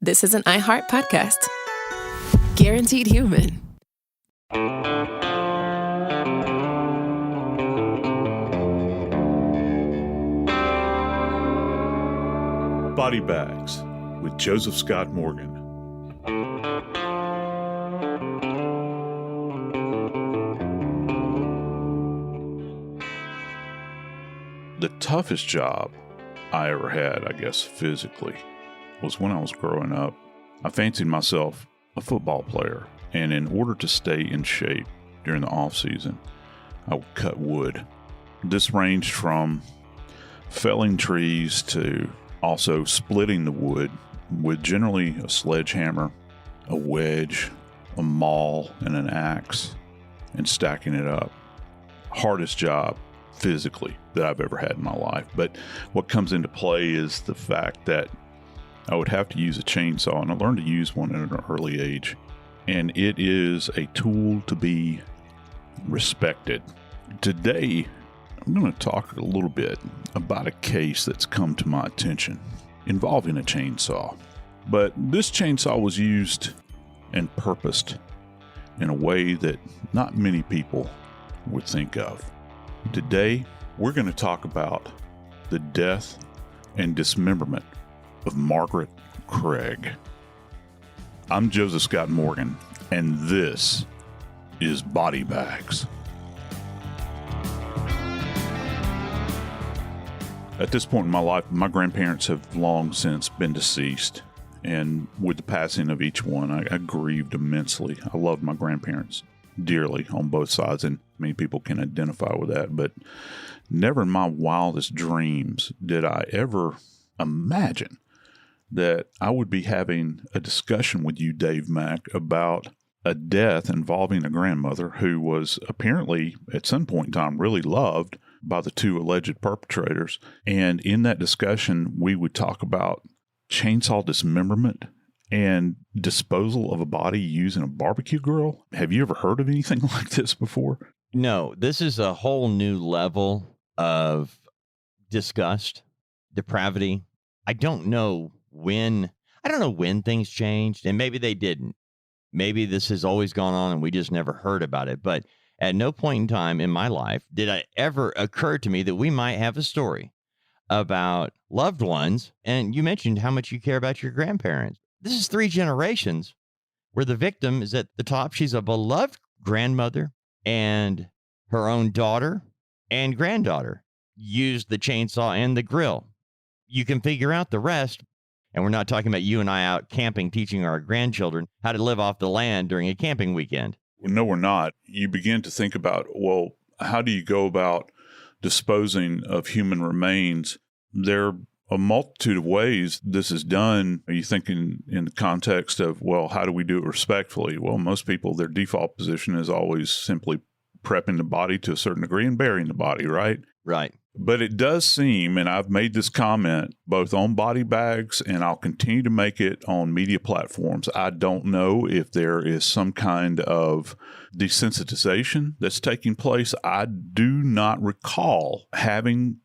This is an iHeart podcast. Guaranteed human. Body Bags with Joseph Scott Morgan. The toughest job I ever had, I guess physically, was when I was growing up. I fancied myself a football player, and in order to stay in shape during the off season, I would cut wood. This ranged from felling trees to also splitting the wood with generally a sledgehammer, a wedge, a maul, and an axe, and stacking it up. Hardest job physically that I've ever had in my life. But what comes into play is the fact that I would have to use a chainsaw, and I learned to use one at an early age. And it is a tool to be respected. Today, I'm going to talk a little bit about a case that's come to my attention involving a chainsaw. But this chainsaw was used and purposed in a way that not many people would think of. Today, we're going to talk about the death and dismemberment of Margaret Craig. I'm Joseph Scott Morgan, and this is Body Bags. At this point in my life, my grandparents have long since been deceased, and with the passing of each one, I grieved immensely. I loved my grandparents dearly on both sides, and many people can identify with that, but never in my wildest dreams did I ever imagine that I would be having a discussion with you, Dave Mack, about a death involving a grandmother who was apparently at some point in time really loved by the two alleged perpetrators. And in that discussion, we would talk about chainsaw dismemberment and disposal of a body using a barbecue grill. Have you ever heard of anything like this before? No, this is a whole new level of disgust, depravity. I don't know when things changed, and maybe they didn't. Maybe this has always gone on and we just never heard about it. But at no point in time in my life did it ever occur to me that we might have a story about loved ones. And you mentioned how much you care about your grandparents. This is 3 generations where the victim is at the top. She's a beloved grandmother, and her own daughter and granddaughter used the chainsaw and the grill. You can figure out the rest. And we're not talking about you and I out camping, teaching our grandchildren how to live off the land during a camping weekend. No, we're not. You begin to think about, well, how do you go about disposing of human remains? There are a multitude of ways this is done. Are you thinking in the context of, well, how do we do it respectfully? Well, most people, their default position is always simply prepping the body to a certain degree and burying the body, right? Right. But it does seem, and I've made this comment both on Body Bags and I'll continue to make it on media platforms, I don't know if there is some kind of desensitization that's taking place. I do not recall having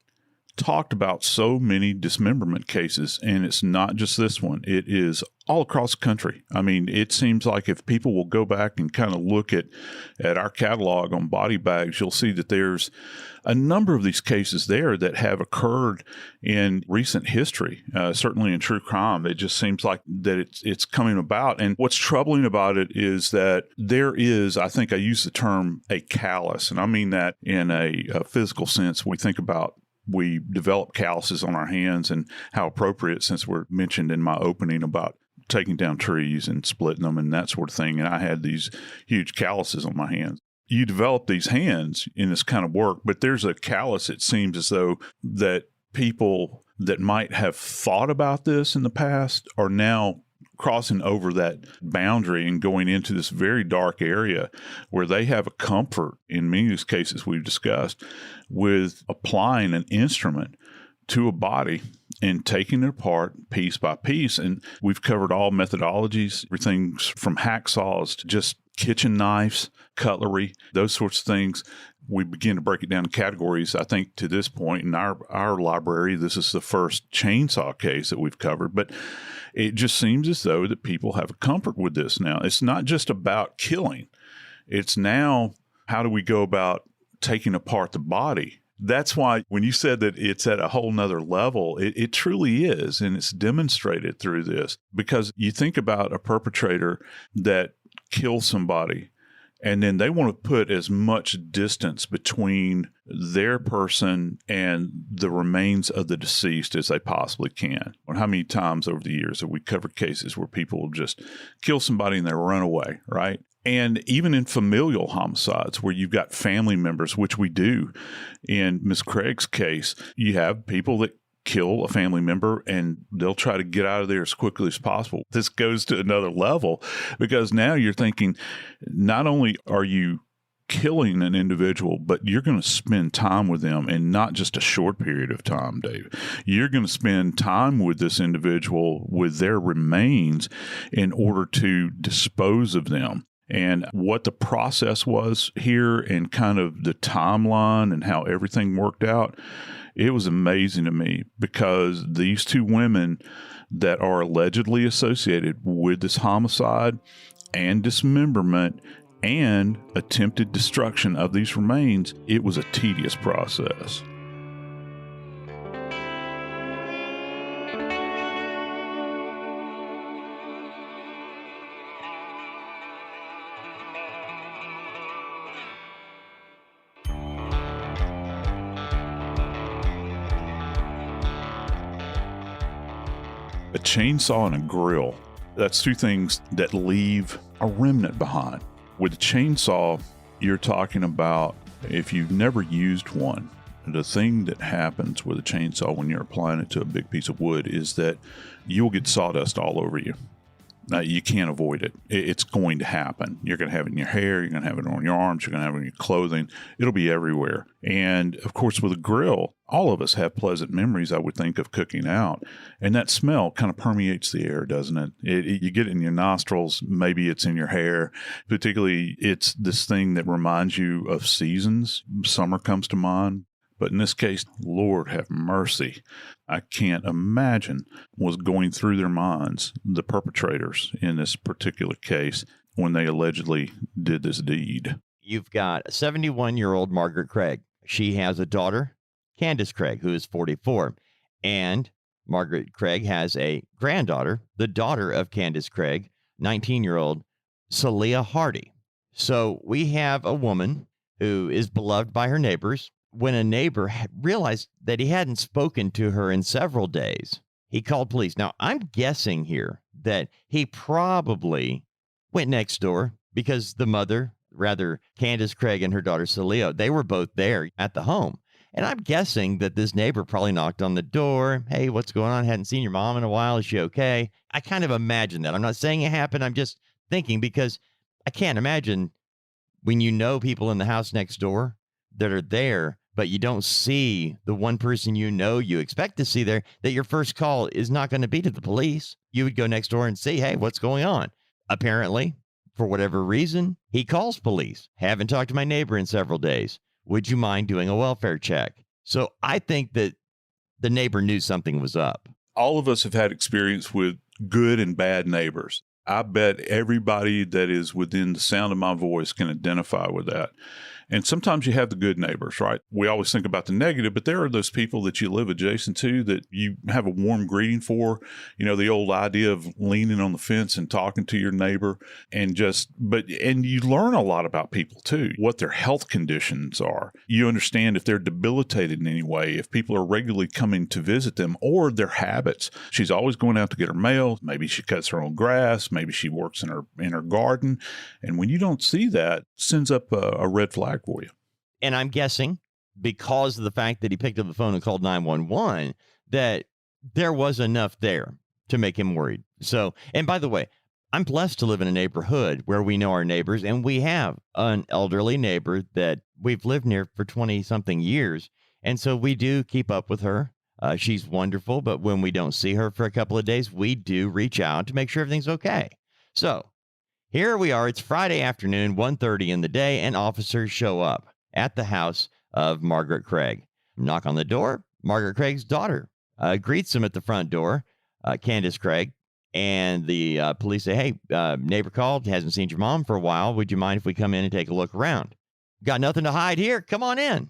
talked about so many dismemberment cases, and it's not just this one. It is all across the country. I mean, it seems like if people will go back and kind of look at our catalog on Body Bags, you'll see that there's a number of these cases there that have occurred in recent history, certainly in true crime. It just seems like that it's coming about. And what's troubling about it is that there is, I think I use the term, a callus, and I mean that in a physical sense. We develop calluses on our hands, and how appropriate, since we're mentioned in my opening about taking down trees and splitting them and that sort of thing. And I had these huge calluses on my hands. You develop these hands in this kind of work, but there's a callus, it seems as though, that people that might have thought about this in the past are now crossing over that boundary and going into this very dark area where they have a comfort, in many of these cases we've discussed, with applying an instrument to a body and taking it apart piece by piece. And we've covered all methodologies, everything from hacksaws to just kitchen knives, cutlery, those sorts of things. We begin to break it down in categories. I think to this point in our library, this is the first chainsaw case that we've covered, but it just seems as though that people have a comfort with this now. It's not just about killing. It's now, how do we go about taking apart the body? That's why when you said that it's at a whole nother level, it truly is. And it's demonstrated through this, because you think about a perpetrator that kills somebody, and then they want to put as much distance between their person and the remains of the deceased as they possibly can. And how many times over the years have we covered cases where people will just kill somebody and they run away, right? And even in familial homicides where you've got family members, which we do in Miss Craig's case, you have people that kill a family member and they'll try to get out of there as quickly as possible. This goes to another level, because now you're thinking, not only are you killing an individual, but you're going to spend time with them, and not just a short period of time, Dave. You're going to spend time with this individual, with their remains, in order to dispose of them. And what the process was here, and kind of the timeline and how everything worked out, it was amazing to me, because these two women that are allegedly associated with this homicide and dismemberment and attempted destruction of these remains, it was a tedious process. A chainsaw and a grill, that's two things that leave a remnant behind. With a chainsaw, you're talking about, if you've never used one, the thing that happens with a chainsaw when you're applying it to a big piece of wood is that you'll get sawdust all over you. Now, you can't avoid it. It's going to happen. You're going to have it in your hair. You're going to have it on your arms. You're going to have it in your clothing. It'll be everywhere. And, of course, with a grill, all of us have pleasant memories, I would think, of cooking out. And that smell kind of permeates the air, doesn't it? You get it in your nostrils. Maybe it's in your hair. Particularly, it's this thing that reminds you of seasons. Summer comes to mind. But in this case, Lord have mercy, I can't imagine was going through their minds, the perpetrators in this particular case, when they allegedly did this deed. You've got a 71-year-old Margaret Craig. She has a daughter, Candace Craig, who is 44. And Margaret Craig has a granddaughter, the daughter of Candace Craig, 19-year-old Salia Hardy. So we have a woman who is beloved by her neighbors. When a neighbor realized that he hadn't spoken to her in several days, he called police. Now, I'm guessing here that he probably went next door, because the mother, rather Candace Craig and her daughter Salia, they were both there at the home. And I'm guessing that this neighbor probably knocked on the door. Hey, what's going on? Hadn't seen your mom in a while. Is she okay? I kind of imagine that. I'm not saying it happened. I'm just thinking, because I can't imagine when you know people in the house next door that are there, but you don't see the one person you expect to see there, that your first call is not going to be to the police. You would go next door and see, hey, what's going on? Apparently, for whatever reason, he calls police. Haven't talked to my neighbor in several days. Would you mind doing a welfare check? So I think that the neighbor knew something was up. All of us have had experience with good and bad neighbors. I bet everybody that is within the sound of my voice can identify with that. And sometimes you have the good neighbors, right? We always think about the negative, but there are those people that you live adjacent to that you have a warm greeting for. You know, the old idea of leaning on the fence and talking to your neighbor, and you learn a lot about people too, what their health conditions are. You understand if they're debilitated in any way, if people are regularly coming to visit them, or their habits. She's always going out to get her mail. Maybe she cuts her own grass. Maybe she works in her garden. And when you don't see that, it sends up a red flag for you. And I'm guessing, because of the fact that he picked up the phone and called 911, that there was enough there to make him worried. So, and by the way, I'm blessed to live in a neighborhood where we know our neighbors, and we have an elderly neighbor that we've lived near for 20-something years. And so we do keep up with her. She's wonderful, but when we don't see her for a couple of days, we do reach out to make sure everything's okay. So Here we are. It's Friday afternoon, 1:30 in the day, and officers show up at the house of Margaret Craig. Knock on the door. Margaret Craig's daughter greets them at the front door, Candace Craig. And the police say, hey, neighbor called, hasn't seen your mom for a while. Would you mind if we come in and take a look around? Got nothing to hide here. Come on in.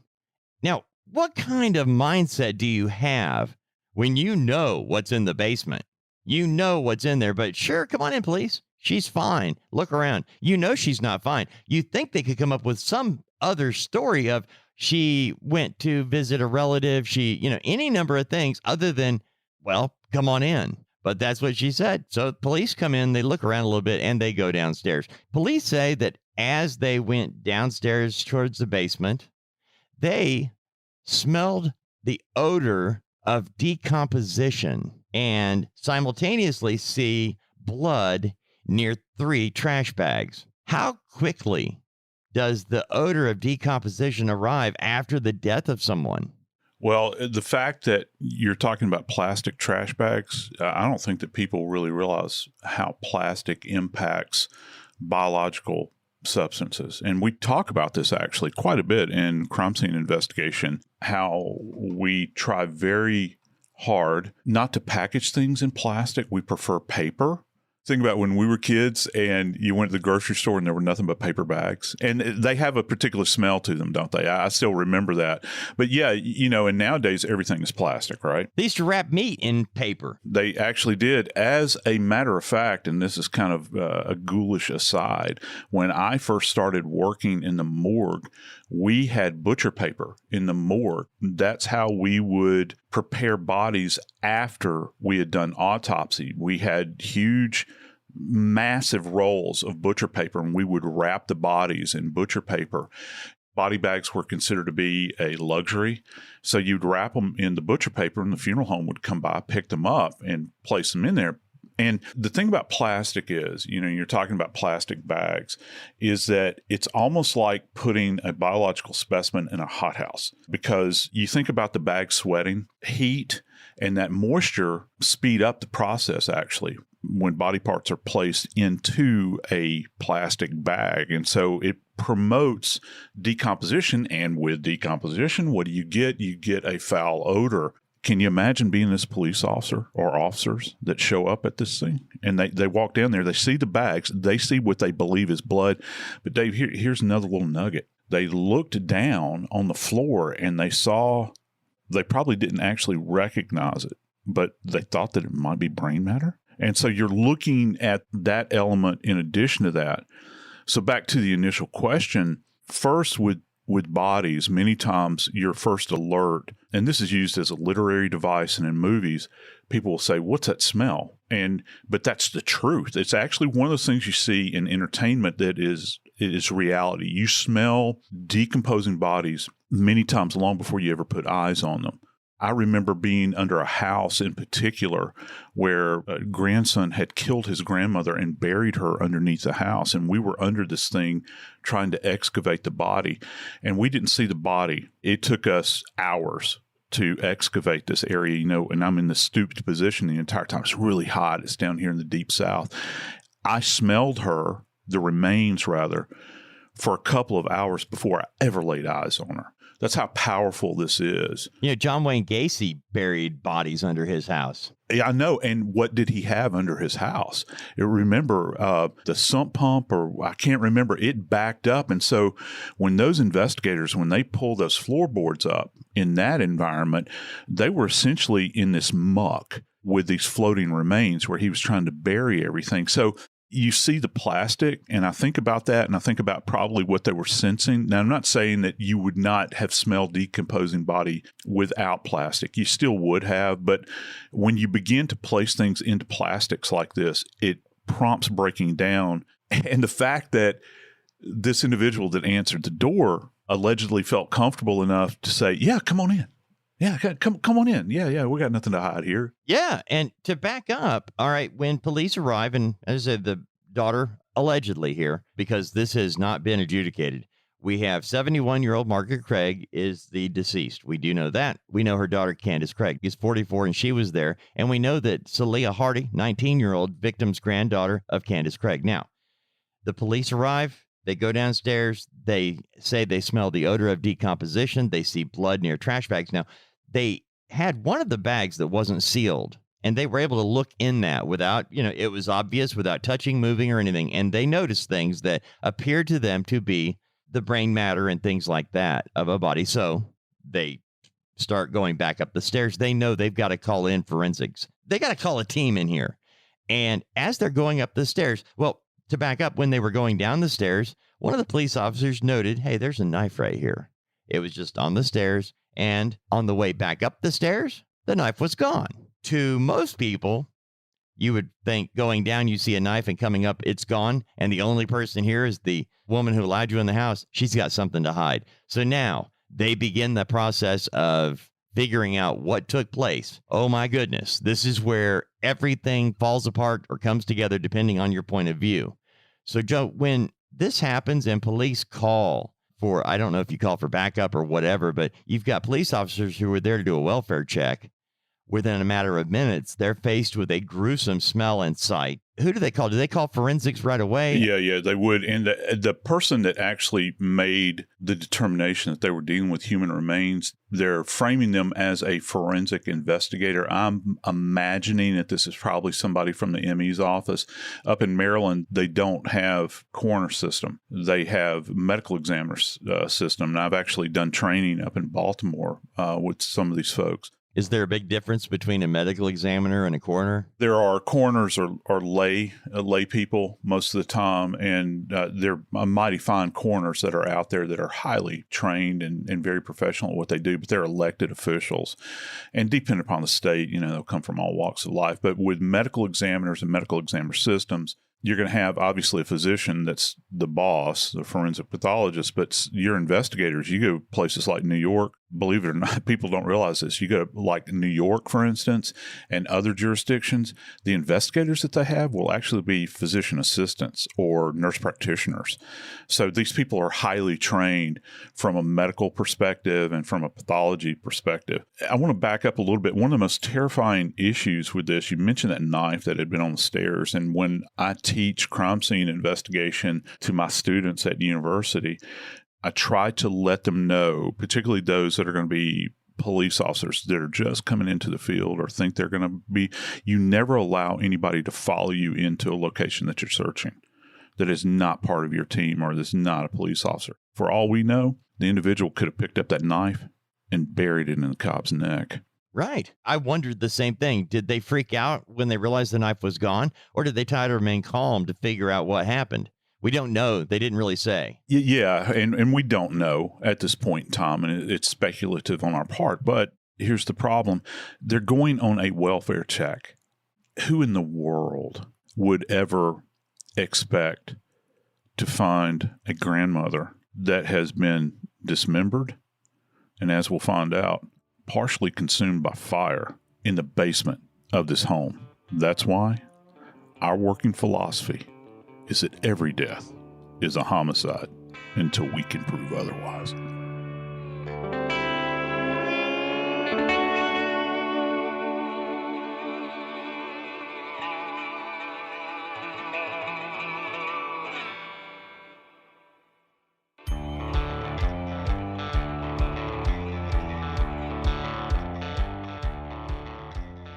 Now, what kind of mindset do you have when you know what's in the basement? You know what's in there, but sure, come on in, please. She's fine. Look around. You know she's not fine. You think they could come up with some other story of she went to visit a relative, any number of things other than, well, come on in. But that's what she said. So police come in, they look around a little bit, and they go downstairs. Police say that as they went downstairs towards the basement, they smelled the odor of decomposition and simultaneously see blood near 3 trash bags. How quickly does the odor of decomposition arrive after the death of someone? Well, the fact that you're talking about plastic trash bags, I don't think that people really realize how plastic impacts biological substances. And we talk about this actually quite a bit in crime scene investigation, how we try very hard not to package things in plastic. We prefer paper. Think about when we were kids and you went to the grocery store and there were nothing but paper bags. And they have a particular smell to them, don't they? I still remember that. But yeah, and nowadays everything is plastic, right? They used to wrap meat in paper. They actually did. As a matter of fact, and this is kind of a ghoulish aside, when I first started working in the morgue, we had butcher paper in the morgue. That's how we would prepare bodies after we had done autopsy. We had huge, massive rolls of butcher paper, and we would wrap the bodies in butcher paper. Body bags were considered to be a luxury. So you'd wrap them in the butcher paper, and the funeral home would come by, pick them up, and place them in there. And the thing about plastic is, you're talking about plastic bags, is that it's almost like putting a biological specimen in a hothouse, because you think about the bag sweating, heat, and that moisture speed up the process actually when body parts are placed into a plastic bag. And so it promotes decomposition. And with decomposition, what do you get? You get a foul odor. Can you imagine being this police officer or officers that show up at this thing and they walk down there, they see the bags, they see what they believe is blood. But Dave, here's another little nugget. They looked down on the floor and they probably didn't actually recognize it, but they thought that it might be brain matter. And so you're looking at that element in addition to that. So back to the initial question, first with bodies, many times your first alert, and this is used as a literary device and in movies, people will say, what's that smell? But that's the truth. It's actually one of those things you see in entertainment that is reality. You smell decomposing bodies many times long before you ever put eyes on them. I remember being under a house in particular where a grandson had killed his grandmother and buried her underneath the house. And we were under this thing trying to excavate the body. And we didn't see the body. It took us hours to excavate this area, and I'm in the stooped position the entire time. It's really hot. It's down here in the deep south. I smelled the remains rather, for a couple of hours before I ever laid eyes on her. That's how powerful this is. John Wayne Gacy buried bodies under his house. Yeah, I know. And what did he have under his house? Remember the sump pump, or I can't remember, it backed up. And so when those investigators, when they pulled those floorboards up in that environment, they were essentially in this muck with these floating remains where he was trying to bury everything. So you see the plastic, and I think about that, and I think about probably what they were sensing. Now, I'm not saying that you would not have smelled decomposing body without plastic. You still would have, but when you begin to place things into plastics like this, it prompts breaking down. And the fact that this individual that answered the door allegedly felt comfortable enough to say, yeah, come on in. Yeah, come on in. Yeah, we got nothing to hide here. Yeah, and to back up, all right, when police arrive, and as I said, the daughter allegedly here, because this has not been adjudicated, we have 71-year-old Margaret Craig is the deceased. We do know that. We know her daughter, Candace Craig, is 44, and she was there. And we know that Salia Hardy, 19-year-old victim's granddaughter of Candace Craig. Now, The police arrive. They go downstairs. They say they smell the odor of decomposition. They see blood near trash bags. Now, they had one of the bags that wasn't sealed, and they were able to look in that without, it was obvious, without touching, moving, or anything. And they noticed things that appeared to them to be the brain matter and things like that of a body. So they start going back up the stairs. They know they've got to call in forensics. They got to call a team in here. And as they're going up the stairs, well, to back up, when they were going down the stairs, one of the police officers noted, hey, there's a knife right here. It was just on the stairs. And on the way back up the stairs, the knife was gone. To most people, you would think going down, you see a knife, and coming up, it's gone. And the only person here is the woman who allowed you in the house. She's got something to hide. So now they begin the process of figuring out what took place. Oh, my goodness. This is where everything falls apart or comes together depending on your point of view. So, Joe, when this happens and police call for, I don't know if you call for backup or whatever, but you've got police officers who are there to do a welfare check. Within a matter of minutes, they're faced with a gruesome smell and sight. Who do they call? Do they call forensics right away? Yeah, they would. And the person that actually made the determination that they were dealing with human remains, they're framing them as a forensic investigator. I'm imagining that this is probably somebody from the ME's office. Up in Maryland, they don't have coroner system. They have medical examiner system. And I've actually done training up in Baltimore with some of these folks. Is there a big difference between a medical examiner and a coroner? There are coroners are lay people most of the time, and there are mighty fine coroners that are out there that are highly trained and very professional at what they do, but they're elected officials. And depending upon the state, they'll come from all walks of life. But with medical examiners and medical examiner systems, you're going to have, obviously, a physician that's the boss, the forensic pathologist, but your investigators, you go places like New York, believe it or not, people don't realize this. You go like New York, for instance, and other jurisdictions, the investigators that they have will actually be physician assistants or nurse practitioners. So these people are highly trained from a medical perspective and from a pathology perspective. I want to back up a little bit. One of the most terrifying issues with this, you mentioned that knife that had been on the stairs. And when I teach crime scene investigation to my students at university, I try to let them know, particularly those that are going to be police officers that are just coming into the field or think they're going to be, you never allow anybody to follow you into a location that you're searching that is not part of your team or that's not a police officer. For all we know, the individual could have picked up that knife and buried it in the cop's neck. Right. I wondered the same thing. Did they freak out when they realized the knife was gone, or did they try to remain calm to figure out what happened? We don't know. They didn't really say. Yeah, and we don't know at this point in time, and it's speculative on our part. But here's the problem. They're going on a welfare check. Who in the world would ever expect to find a grandmother that has been dismembered, and as we'll find out, partially consumed by fire in the basement of this home? That's why our working philosophy is that every death is a homicide until we can prove otherwise.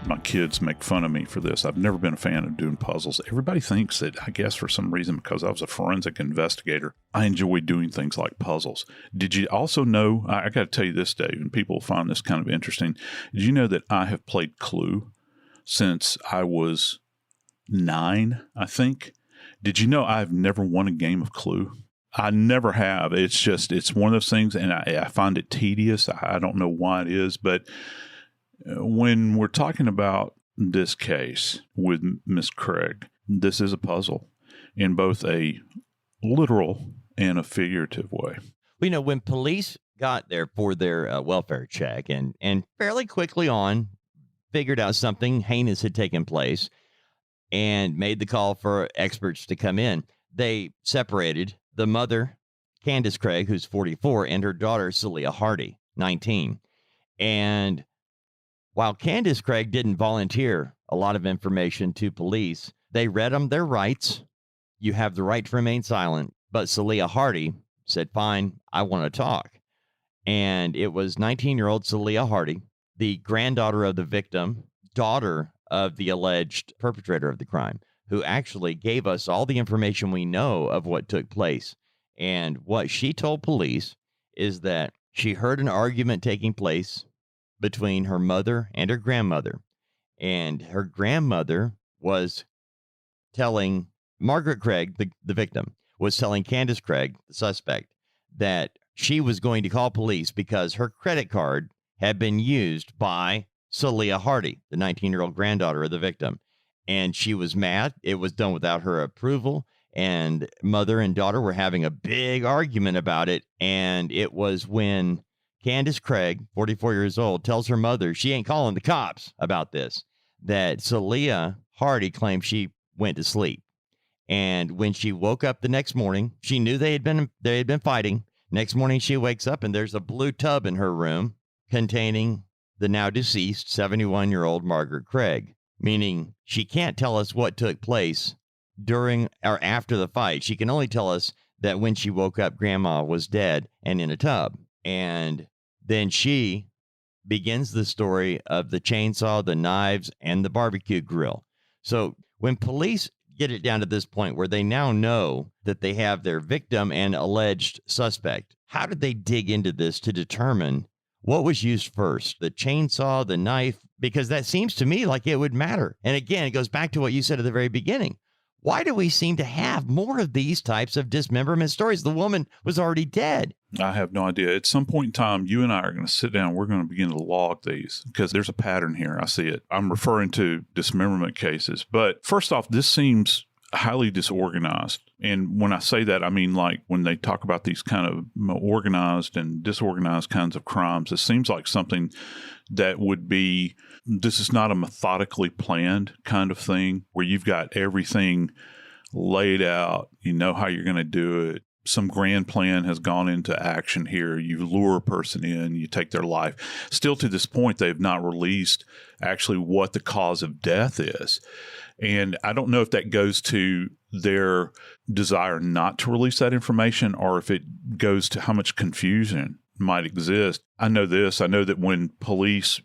My kids make fun of me for this. I've never been a fan of doing puzzles. Everybody thinks that, I guess for some reason, because I was a forensic investigator, I enjoy doing things like puzzles. Did you also know, I got to tell you this, Dave, and people find this kind of interesting. Did you know that I have played Clue since I was 9, I think? Did you know I've never won a game of Clue? I never have. It's one of those things, and I find it tedious. I don't know why it is, but when we're talking about this case with Miss Craig, this is a puzzle in both a literal and a figurative way. Well, when police got there for their welfare check and fairly quickly on figured out something heinous had taken place and made the call for experts to come in, they separated the mother, Candace Craig, who's 44, and her daughter, Salia Hardy, 19. And while Candace Craig didn't volunteer a lot of information to police, they read them their rights you have the right to remain silent. But Salia Hardy said, fine, I want to talk. And it was 19-year-old Salia Hardy, the granddaughter of the victim, daughter of the alleged perpetrator of the crime, who actually gave us all the information we know of what took place. And what she told police is that she heard an argument taking place between her mother and her grandmother. And her grandmother was telling Margaret Craig, the victim, was telling Candace Craig, the suspect, that she was going to call police because her credit card had been used by Salia Hardy, the 19-year-old granddaughter of the victim. And she was mad. It was done without her approval. And mother and daughter were having a big argument about it. And it was when Candace Craig, 44 years old, tells her mother she ain't calling the cops about this, that Salia Hardy claimed she went to sleep. And when she woke up the next morning, she knew they had been fighting. Next morning, she wakes up and there's a blue tub in her room containing the now deceased 71-year-old Margaret Craig, meaning she can't tell us what took place during or after the fight. She can only tell us that when she woke up, Grandma was dead and in a tub. And then she begins the story of the chainsaw, the knives, and the barbecue grill. So when police get it down to this point where they now know that they have their victim and alleged suspect, how did they dig into this to determine what was used first, the chainsaw, the knife? Because that seems to me like it would matter. And again, it goes back to what you said at the very beginning. Why do we seem to have more of these types of dismemberment stories? The woman was already dead. I have no idea. At some point in time, you and I are going to sit down. We're going to begin to log these because there's a pattern here. I see it. I'm referring to dismemberment cases. But first off, this seems highly disorganized. And when I say that, I mean like when they talk about these kind of organized and disorganized kinds of crimes, it seems like something that would be, this is not a methodically planned kind of thing where you've got everything laid out, you know how you're going to do it. Some grand plan has gone into action here. You lure a person in, you take their life. Still to this point, they've not released actually what the cause of death is. And I don't know if that goes to their desire not to release that information or if it goes to how much confusion might exist. I know this. I know that when police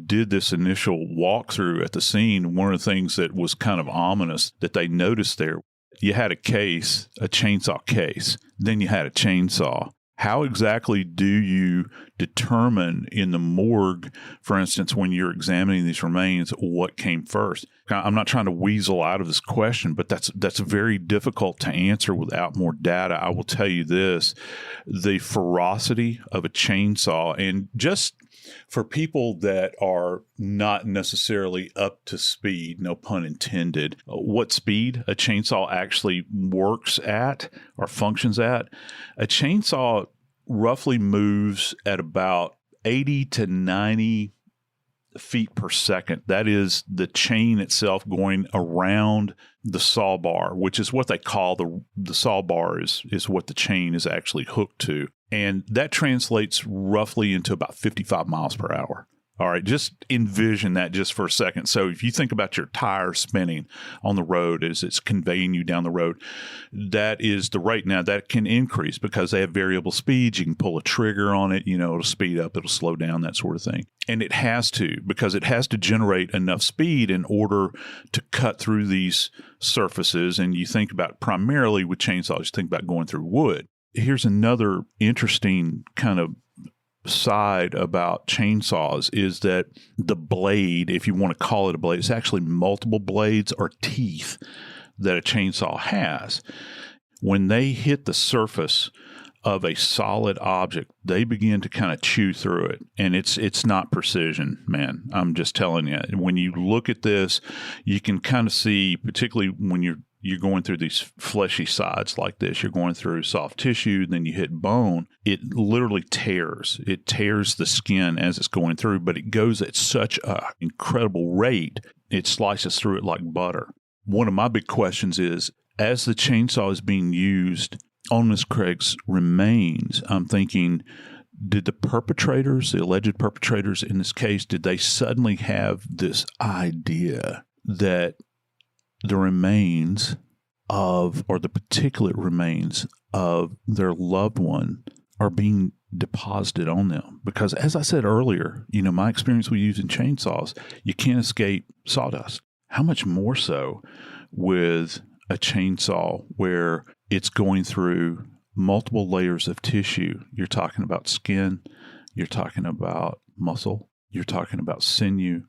did this initial walkthrough at the scene, one of the things that was kind of ominous that they noticed there, you had a case, a chainsaw case, then you had a chainsaw. How exactly do you determine in the morgue, for instance, when you're examining these remains, what came first? I'm not trying to weasel out of this question, but that's very difficult to answer without more data. I will tell you this, the ferocity of a chainsaw, and just for people that are not necessarily up to speed, no pun intended, what speed a chainsaw actually works at or functions at, a chainsaw roughly moves at about 80 to 90 feet per second. That is the chain itself going around the saw bar, which is what they call the saw bar is what the chain is actually hooked to. And that translates roughly into about 55 miles per hour. All right, just envision that just for a second. So if you think about your tire spinning on the road as it's conveying you down the road, that is the rate. Now, that can increase because they have variable speeds. You can pull a trigger on it, it'll speed up, it'll slow down, that sort of thing. And it has to, because it has to generate enough speed in order to cut through these surfaces. And you think about primarily with chainsaws, you think about going through wood. Here's another interesting kind of side about chainsaws is that the blade, if you want to call it a blade, it's actually multiple blades or teeth that a chainsaw has. When they hit the surface of a solid object, they begin to kind of chew through it. And it's not precision, man. I'm just telling you. When you look at this, you can kind of see, particularly when you're going through these fleshy sides like this, you're going through soft tissue, then you hit bone, it literally tears. It tears the skin as it's going through, but it goes at such an incredible rate, it slices through it like butter. One of my big questions is, as the chainsaw is being used on Miss Craig's remains, I'm thinking, did the perpetrators, the alleged perpetrators in this case, did they suddenly have this idea that the remains of, or the particulate remains of their loved one are being deposited on them. Because as I said earlier, my experience with using chainsaws, you can't escape sawdust. How much more so with a chainsaw where it's going through multiple layers of tissue? You're talking about skin, you're talking about muscle, you're talking about sinew,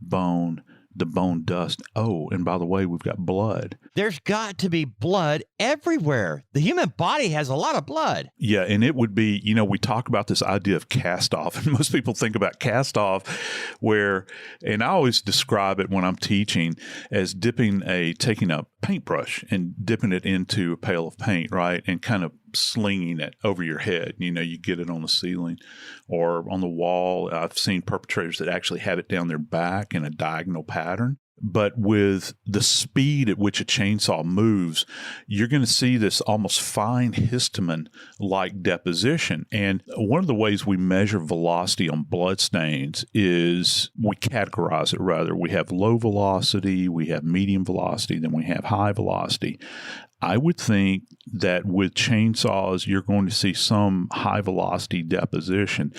bone, the bone dust. Oh, and by the way, we've got blood. There's got to be blood everywhere. The human body has a lot of blood. Yeah, and it would be, we talk about this idea of cast off, and most people think about cast off and I always describe it when I'm teaching as taking a paintbrush and dipping it into a pail of paint, right? And kind of slinging it over your head. You get it on the ceiling or on the wall. I've seen perpetrators that actually have it down their back in a diagonal pattern. But with the speed at which a chainsaw moves, you're going to see this almost fine histamine-like deposition. And one of the ways we measure velocity on bloodstains is we categorize it rather. We have low velocity, we have medium velocity, then we have high velocity. I would think that with chainsaws, you're going to see some high velocity deposition.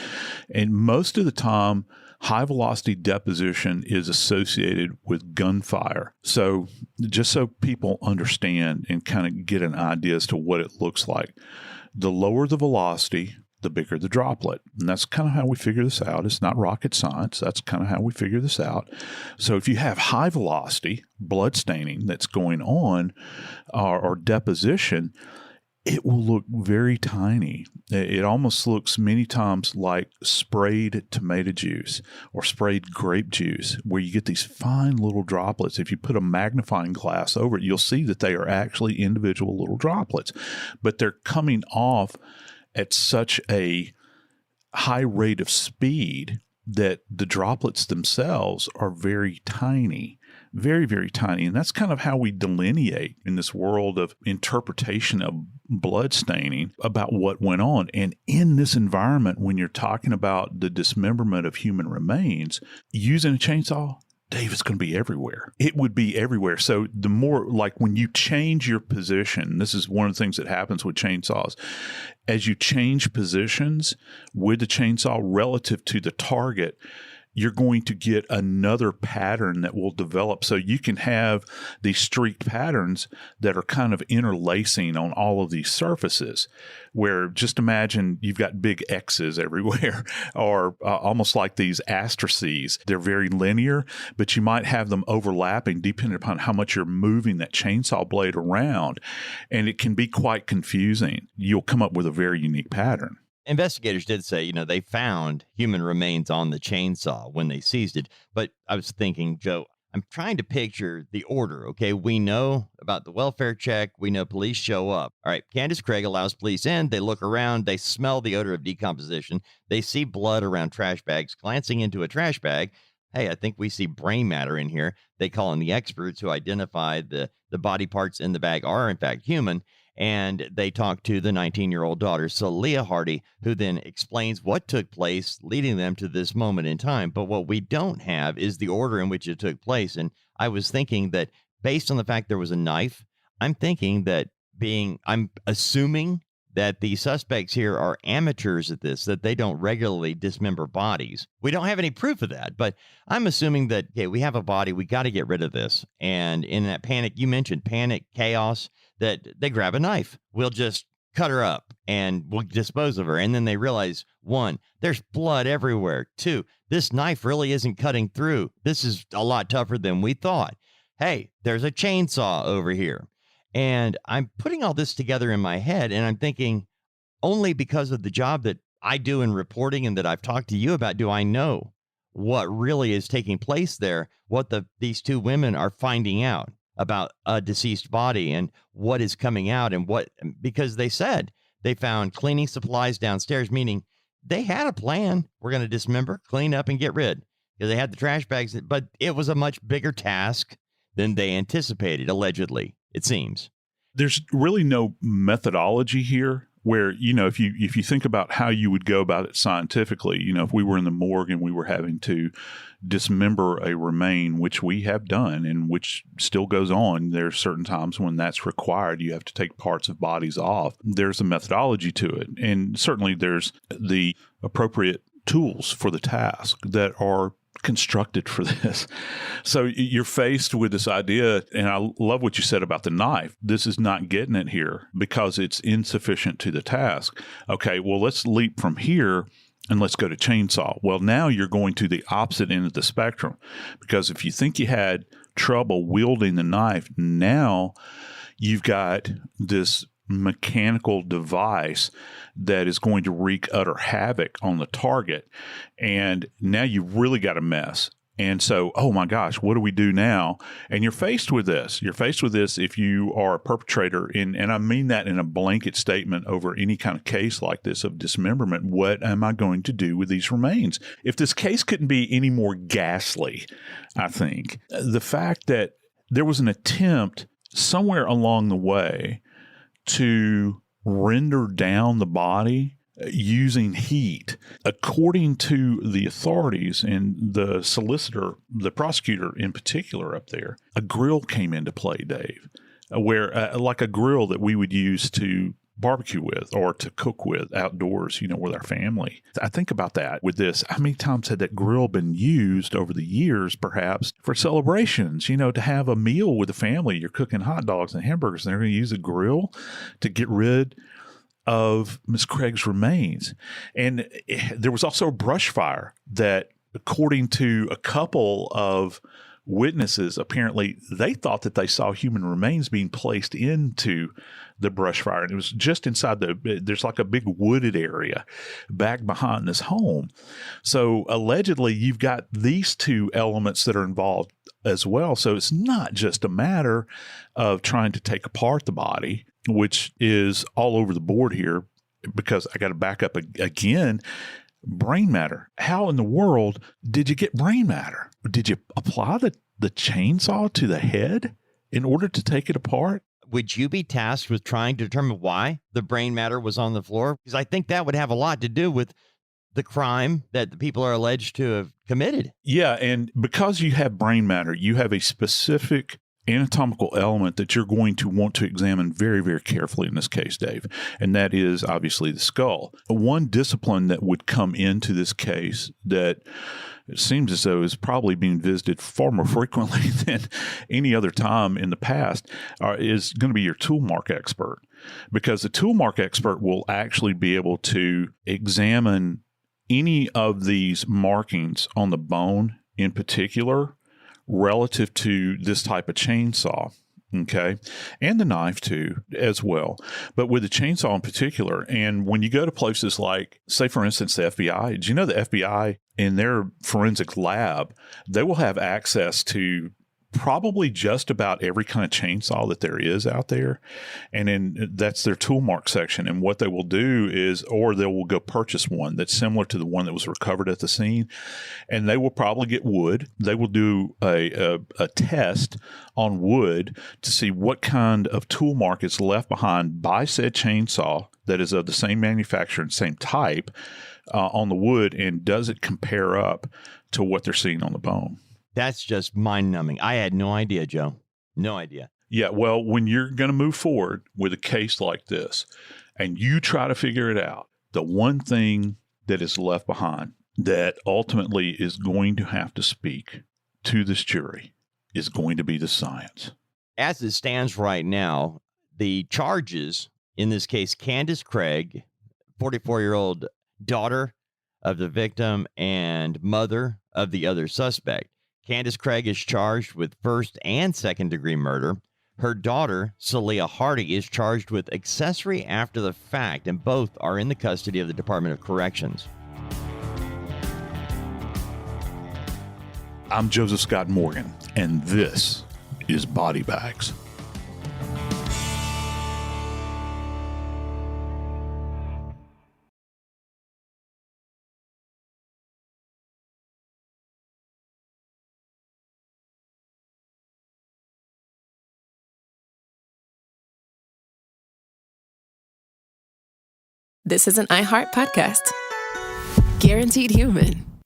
And most of the time, high velocity deposition is associated with gunfire. So just so people understand and kind of get an idea as to what it looks like, the lower the velocity, the bigger the droplet. And that's kind of how we figure this out. It's not rocket science. That's kind of how we figure this out. So if you have high velocity blood staining that's going on or deposition, it will look very tiny. It almost looks many times like sprayed tomato juice or sprayed grape juice, where you get these fine little droplets. If you put a magnifying glass over it, you'll see that they are actually individual little droplets, but they're coming off at such a high rate of speed that the droplets themselves are very tiny. Very, very tiny. And that's kind of how we delineate in this world of interpretation of blood staining about what went on. And in this environment, when you're talking about the dismemberment of human remains, using a chainsaw, Dave, it's going to be everywhere. It would be everywhere. So the more, like when you change your position, this is one of the things that happens with chainsaws. As you change positions with the chainsaw relative to the target, you're going to get another pattern that will develop. So you can have these streaked patterns that are kind of interlacing on all of these surfaces, where just imagine you've got big X's everywhere, or almost like these asterisks. They're very linear, but you might have them overlapping depending upon how much you're moving that chainsaw blade around. And it can be quite confusing. You'll come up with a very unique pattern. Investigators did say, they found human remains on the chainsaw when they seized it. But I was thinking, Joe, I'm trying to picture the order. Okay, we know about the welfare check. We know police show up. All right, Candace Craig allows police in. They look around. They smell the odor of decomposition. They see blood around trash bags. Glancing into a trash bag, hey, I think we see brain matter in here. They call in the experts who identify the body parts in the bag are, in fact, human. And they talk to the 19-year-old daughter, Salia Hardy, who then explains what took place, leading them to this moment in time. But what we don't have is the order in which it took place. And I was thinking that based on the fact there was a knife, I'm assuming that the suspects here are amateurs at this, that they don't regularly dismember bodies. We don't have any proof of that, but I'm assuming that, okay, we have a body, we got to get rid of this. And in that panic, you mentioned panic, chaos, that they grab a knife. We'll just cut her up and we'll dispose of her. And then they realize, 1, there's blood everywhere. 2, this knife really isn't cutting through. This is a lot tougher than we thought. Hey, there's a chainsaw over here. And I'm putting all this together in my head, and I'm thinking, only because of the job that I do in reporting and that I've talked to you about, do I know what really is taking place there, what these two women are finding out about a deceased body and what is coming out, and because they said they found cleaning supplies downstairs, meaning they had a plan. We're going to dismember, clean up, and get rid, because they had the trash bags, but it was a much bigger task than they anticipated, allegedly, it seems. There's really no methodology here where, if you think about how you would go about it scientifically, if we were in the morgue and we were having to dismember a remain, which we have done and which still goes on, there's certain times when that's required. You have to take parts of bodies off. There's a methodology to it. And certainly there's the appropriate tools for the task that are constructed for this. So you're faced with this idea, and I love what you said about the knife. This is not getting it here because it's insufficient to the task. Okay, well, let's leap from here and let's go to chainsaw. Well, now you're going to the opposite end of the spectrum, because if you think you had trouble wielding the knife, now you've got this mechanical device that is going to wreak utter havoc on the target. And now you've really got a mess. And so, oh my gosh, what do we do now? And you're faced with this. You're faced with this if you are a perpetrator. And I mean that in a blanket statement over any kind of case like this of dismemberment. What am I going to do with these remains? If this case couldn't be any more ghastly, I think, the fact that there was an attempt somewhere along the way to render down the body using heat. According to the authorities and the solicitor, the prosecutor in particular up there, a grill came into play, Dave, where like a grill that we would use to barbecue with or to cook with outdoors, with our family. I think about that with this. How many times had that grill been used over the years, perhaps for celebrations, to have a meal with the family? You're cooking hot dogs and hamburgers, and they're going to use a grill to get rid of Miss Craig's remains. And there was also a brush fire that, according to a couple of witnesses, apparently they thought that they saw human remains being placed into the brush fire. And it was just inside there's like a big wooded area back behind this home. So allegedly you've got these two elements that are involved as well. So it's not just a matter of trying to take apart the body, which is all over the board here, because I got to back up again. Brain matter. How in the world did you get brain matter? Did you apply the chainsaw to the head in order to take it apart? Would you be tasked with trying to determine why the brain matter was on the floor? Because I think that would have a lot to do with the crime that the people are alleged to have committed. Yeah, and because you have brain matter, you have a specific anatomical element that you're going to want to examine very, very carefully in this case, Dave, and that is obviously the skull. One discipline that would come into this case that it seems as though is probably being visited far more frequently than any other time in the past is going to be your tool mark expert, because the tool mark expert will actually be able to examine any of these markings on the bone in particular relative to this type of chainsaw, okay, and the knife too as well. But with the chainsaw in particular, and when you go to places like, say, for instance, the FBI, did you know the FBI in their forensic lab, they will have access to probably just about every kind of chainsaw that there is out there. And then that's their tool mark section. And what they will do is, or they will go purchase one that's similar to the one that was recovered at the scene. And they will probably get wood. They will do a test on wood to see what kind of tool mark is left behind by said chainsaw that is of the same manufacturer and same type on the wood. And does it compare up to what they're seeing on the bone? That's just mind-numbing. I had no idea, Joe. No idea. Yeah, well, when you're going to move forward with a case like this and you try to figure it out, the one thing that is left behind that ultimately is going to have to speak to this jury is going to be the science. As it stands right now, the charges, in this case, Candace Craig, 44-year-old daughter of the victim and mother of the other suspect. Candace Craig is charged with first and second degree murder. Her daughter, Salia Hardy, is charged with accessory after the fact, and both are in the custody of the Department of Corrections. I'm Joseph Scott Morgan, and this is Body Bags. This is an iHeart podcast. Guaranteed Human.